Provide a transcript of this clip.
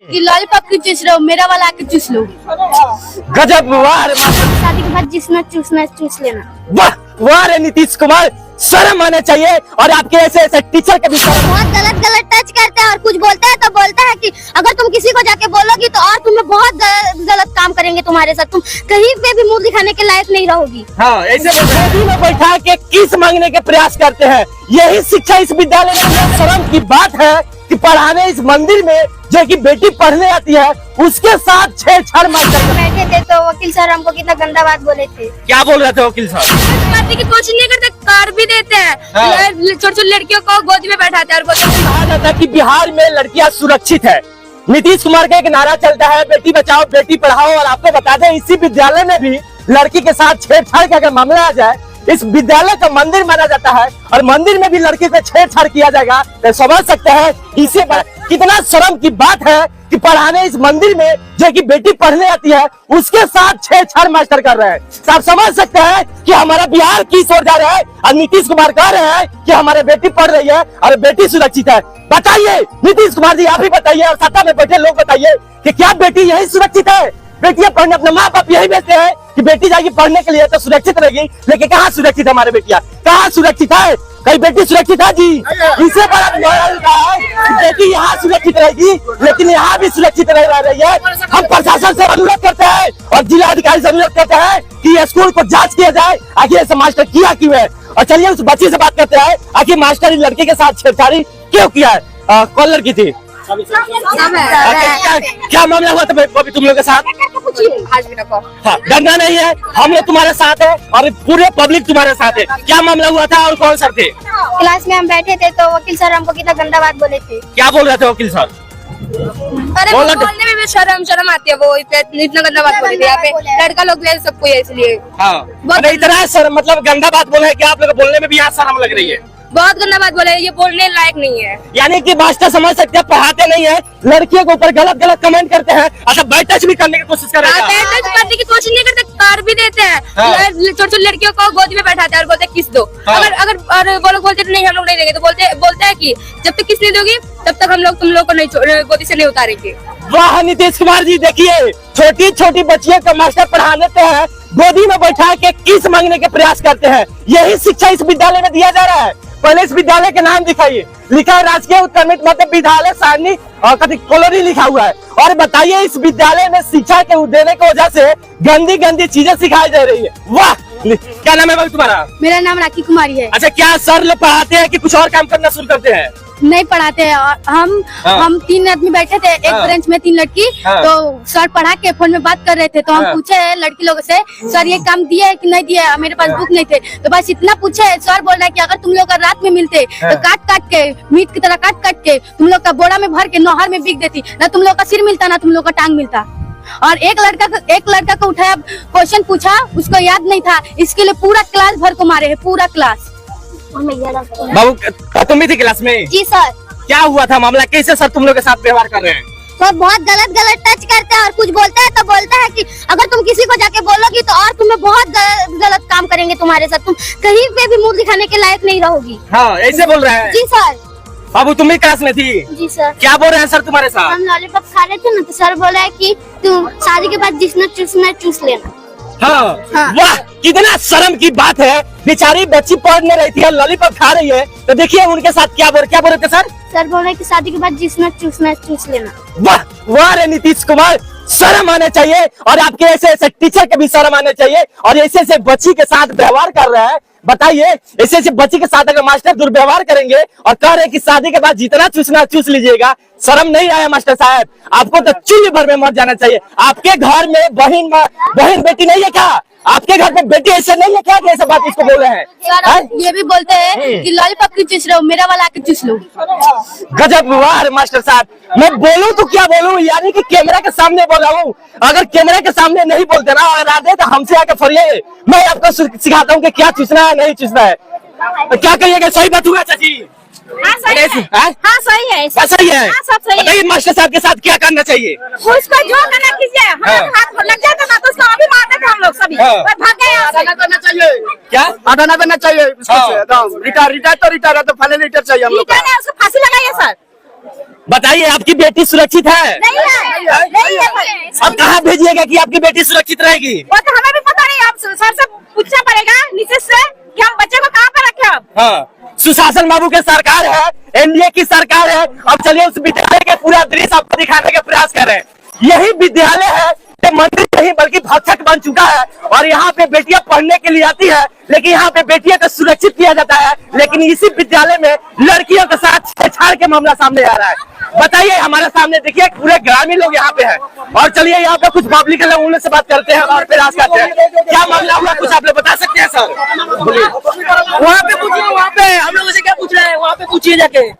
कि लॉलीपॉप क्यों चूस रहे हो, मेरा वाला आके चूस लो। गजब, वाह रे शादी के बाद जिसना चूसना चूस लेना। वाह, वाह रे नीतीश कुमार, शर्म आना चाहिए। और आपके ऐसे ऐसे टीचर के भी बहुत गलत गलत टच करते हैं और कुछ बोलते हैं तो बोलता है कि अगर तुम किसी को जाके बोलोगी तो और तुम्हें बहुत गलत काम करेंगे तुम्हारे साथ, तुम कहीं पे भी मुंह दिखाने के लायक नहीं रहोगी। हाँ, ऐसे में बैठा के किस मांगने के प्रयास करते हैं। यही शिक्षा इस विद्यालय में। शर्म की बात है कि पढ़ाने इस मंदिर में जो कि बेटी पढ़ने आती है उसके साथ छेड़छाड़ मास्टर बैठे थे तो वकील सर हमको कितना गंदा बात बोले थे। क्या बोल रहे थे वकील साहब? की कोचिंग नहीं करते, कार भी देते हैं, छोटी छोटी लड़कियों को गोद में बैठाते हैं और कहा जाता है कि बिहार में लड़कियां सुरक्षित है। नीतीश कुमार का एक नारा चलता है, बेटी बचाओ बेटी पढ़ाओ। और आपको बता दें, इसी विद्यालय में भी लड़की के साथ छेड़छाड़ का अगर मामला आ जाए, इस विद्यालय का मंदिर माना जाता है और मंदिर में भी लड़की से छेड़छाड़ किया जाएगा, तो समझ सकते हैं इसे कितना शर्म की बात है कि पढ़ाने इस मंदिर में जो कि बेटी पढ़ने आती है उसके साथ छेड़छाड़ मास्टर कर रहे हैं। आप समझ सकते हैं कि हमारा बिहार किस ओर जा रहा है। और नीतीश कुमार कह रहे हैं कि हमारे बेटी पढ़ रही है और बेटी सुरक्षित है। बताइए नीतीश कुमार जी, आप ही बताइए और सत्ता में बैठे लोग बताइए कि क्या बेटी यही सुरक्षित है? बेटियां पढ़ने, अपने माँ बाप यही बेचते हैं कि बेटी जाएगी पढ़ने के लिए तो सुरक्षित रहेगी, लेकिन कहाँ सुरक्षित है हमारे बेटियां? कहाँ सुरक्षित है? कहीं बेटी सुरक्षित है जी? इसे बड़ा बेटी यहाँ सुरक्षित रहेगी लेकिन यहाँ भी सुरक्षित रह रही है। हम प्रशासन से अनुरोध करते हैं और जिला अधिकारी से अनुरोध करते हैं कि स्कूल को जांच किया जाए, आखिर ऐसा मास्टर किया क्यों है। और चलिए उस बच्ची से बात करते हैं, आखिर मास्टर लड़के के साथ छेड़छाड़ी क्यों किया है? कौन लड़की थी? क्या मामला हुआ था अभी तुम लोग के साथ? डरना नहीं है, हम लोग तुम्हारे साथ है और पूरे पब्लिक तुम्हारे साथ है। क्या मामला हुआ था और कौन सर थे? क्लास में हम बैठे थे तो वकील सर हमको कितना गंदा बात बोले थे। क्या बोल रहे थे वकील सर? अरे बोलने में भी शर्म आती है, वो इतना गंदा बात बोले थे। यहाँ पे लड़का लोग सबको इसलिए इतना सर मतलब गंदा बात बोले कि आप लोग बोलने में भी यहाँ शर्म लग रही है। बहुत गंदा बात बोले, ये बोलने लायक नहीं है। यानी कि मास्टर समझ सकते हैं पढ़ाते नहीं है, लड़कियों के ऊपर गलत गलत कमेंट करते हैं। अच्छा, बैट टच भी करने की कोशिश कर रहे हैं। बैट टच करने की कोशिश नहीं करते, कार भी देते हैं, छोटी छोटी लड़कियों को गोद में बैठाते हैं और बोलते हैं किस दो। अगर वो लोग बोलते नहीं हम लोग नहीं देंगे तो बोलते हैं कि जब तक किस नहीं दोगी तब तक हम लोग तुम लोग को नहीं गोदी से नहीं उतारेंगे। वाह नीतीश कुमार जी, देखिए छोटी छोटी बच्चियों का मास्टर पढ़ाने हैं, गोदी में बैठा के किस मांगने के प्रयास करते हैं। यही शिक्षा इस विद्यालय में दिया जा रहा है। पहले इस विद्यालय के नाम दिखाइए। लिखा है राजकीय उत्क्रमित मध्य विद्यालय सारणी और कॉलोनी लिखा हुआ है। और बताइए इस विद्यालय में शिक्षा के देने की वजह से गंदी गंदी चीजें सिखाई जा रही है। वाह, क्या नाम है भाई तुम्हारा? मेरा नाम राखी कुमारी है। अच्छा, क्या सर लोग पढ़ाते हैं कि कुछ और काम करना शुरू करते हैं? नहीं पढ़ाते हैं। हम 3 आदमी बैठे थे, एक बेंच में 3 लड़की। तो सर पढ़ा के फोन में बात कर रहे थे तो हम पूछे लड़की लोगों से, सर ये काम दिया है कि नहीं दिया? मेरे पास बुक नहीं थे। तो बस इतना पूछे, सर बोल रहा है कि अगर तुम लोग रात में मिलते तो काट के मीट की तरह काट के तुम लोग का बोरा में भर के नहर में बिक देती, ना तुम लोग का सिर मिलता ना तुम लोग का टांग मिलता। और एक लड़का को उठाया, क्वेश्चन पूछा, उसको याद नहीं था, इसके लिए पूरा क्लास भर को मारे है, पूरा क्लास। बाबू तुम भी थी क्लास में? जी सर। क्या हुआ था मामला? कैसे सर तुम लोग के साथ व्यवहार कर रहे हैं? सर बहुत गलत गलत टच करते हैं और कुछ बोलते हैं तो बोलता है कि अगर तुम किसी को जाके बोलोगी तो और तुम्हें बहुत गलत काम करेंगे तुम्हारे साथ, तुम कहीं पे भी मुंह दिखाने के लायक नहीं रहोगी। हाँ, ऐसे बोल रहे हैं? जी सर। बाबू तुम भी क्लास में थी? जी सर। क्या बोल रहे हैं सर तुम्हारे साथ? हम लॉलीपॉप खा रहे थे ना तो सर बोला है कि तुम शादी के बाद जिसना चूसना चूस लेना। हाँ। वाह, कितना शर्म की बात है। बेचारी बच्ची पढ़ने रही थी और लॉलीपॉप खा रही है, तो देखिए उनके साथ क्या बोल रहे थे सर? सर बोल रहे कि शादी के बाद जिसना चूसना चूस लेना। वाह, वाह रे नीतीश कुमार, शर्म आना चाहिए। और आपके ऐसे ऐसे टीचर के भी शर्म आना चाहिए और ऐसे ऐसे बच्ची के साथ व्यवहार कर रहा है। बताइए, ऐसे ऐसे बच्ची के साथ अगर मास्टर दुर्व्यवहार करेंगे और कह रहे कि शादी के बाद जितना चूसना चूस लीजिएगा, शर्म नहीं आया मास्टर साहब? आपको तो चुल्ली भर में मर जाना चाहिए। आपके घर में बहन बेटी नहीं है क्या? आपके घर में बेटी ऐसे नहीं है क्या? ऐसा बात इसको बोल रहे हैं? ये भी बोलते हैं कि लॉलीपॉप क्यों चूस रहे हो, मेरा वाला आके चूस लो। गजब, वाह रे मास्टर साहब। मैं बोलूं तो क्या बोलूं, यानी कि कैमरा के सामने बोल रहा हूँ। अगर कैमरा के सामने नहीं बोलते ना और आते तो हमसे आके फरिए, मैं आपको सिखाता हूँ कि क्या चूसना है नहीं चूसना है। तो क्या कहिएगा, सही बात हुआ चाची? हाँ सही है। हाँ सही है। सही है। हाँ, सब सही है। बताइए मास्टर साहब के साथ क्या करना चाहिए? उसको जो करना कीजिए, हाथ लग जाता ना तो उसको अभी मारते थे हम लोग सभी। भाग गए यहाँ से। करना चाहिए क्या? हटाना देना चाहिए। रिटायर तो रिटायर है तो फाइनल रिटायर चाहिए हम लोग। उसको फांसी लगाइए सर। बताइए आपकी बेटी सुरक्षित है? नहीं है, नहीं है। अब कहाँ भेजिएगा कि आपकी बेटी सुरक्षित रहेगी? वो तो हमें भी पता नहीं, आप सर से पूछना पड़ेगा नीतीश से कि हम बच्चे को कहाँ पर रखे अब। हाँ, सुशासन बाबू की सरकार है, एनडीए की सरकार है। अब चलिए उस विद्यालय के पूरा दृश्य आपको दिखाने का प्रयास कर रहे हैं। यही विद्यालय है, ये मंदिर नहीं बल्कि भक्षक बन चुका है और यहाँ पे बेटियां पढ़ने के लिए आती है, लेकिन यहाँ पे बेटियों को सुरक्षित किया जाता है, लेकिन इसी विद्यालय में लड़कियों के साथ छेड़छाड़ के मामला सामने आ रहा है। बताइए, हमारे सामने देखिए पूरे ग्रामीण लोग यहाँ पे हैं और चलिए यहाँ पे कुछ पब्लिक है, उनसे बात करते हैं और प्रयास करते हैं। क्या मामला हुआ, कुछ आप लोग बता सकते हैं सर? वहाँ पे पूछिए, वहाँ पे हम लोग से क्या पूछ रहे हैं, वहाँ पे पूछिए जाके।